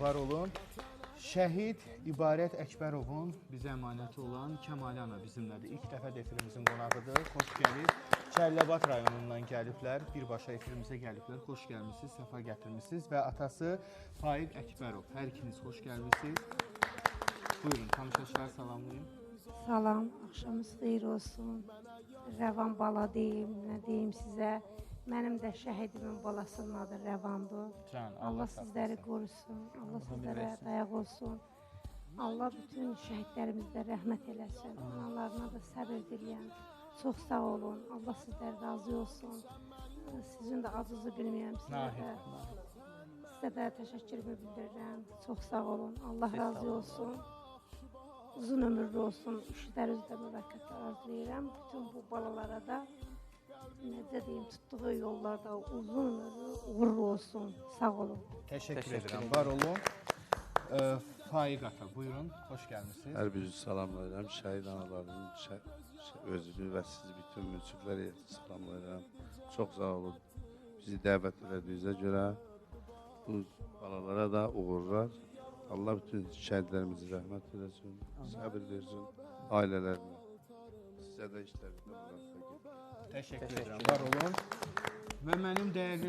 Var olun. Şəhid İbarət Əkbərovun bizə əmanəti olan Kəmalə ana bizimlədir. İlk dəfə də efirimizin qonağıdır. Xoş gəlib. Cəlilabad rayonundan gəliblər. Birbaşa efirimizə gəliblər. Xoş gəlmisiniz, səfa gətirmisiniz. Və atası Faiq Əkbərov. Hər ikiniz xoş gəlmisiniz. Buyurun, tamaşaçıları salamlayın. Salam, axşamınız xeyir olsun. Rəvan bala deyim, nə deyim sizə. Mənim də şəhidimin balasının adı Rəvandır. Can, Allah sizləri qorusun, Allah sizlərə dayaq olsun. Allah bütün şəhidlərimizdə rəhmət eləsin. Analarına da səbir diləyən. Çox sağ olun, Allah sizlər razı olsun. Sizin də adınızı bilmirəm, sizə də təşəkkürümü bildirirəm. Çox sağ olun, Allah razı olsun. Uzun ömürlü olsun, işlər üzrə müvəqqəti arzulayıram. Bütün bu balalara da necə deyim, tutduğu yollarda uzun ömürlü, uğurlu olsun. Sağ olun. Təşəkkür edirəm. Var olun. Faiq ata, buyurun. Xoş gəlmisiniz. Hər birinizi salamlayıram. Şəhid analarının özünü və sizi bütün münsiflər salamlayıram. Çox sağ olun. Bizi dəvət edədiyinizə görə bu balalara da uğurlar. Allah bütün şəhidlərimizi rəhmət eləsin, səbir versin ailələrinə. Sizə də işlərində müvəffəq edin. Təşəkkür edirəm. Var olun. Və mənim dəyərli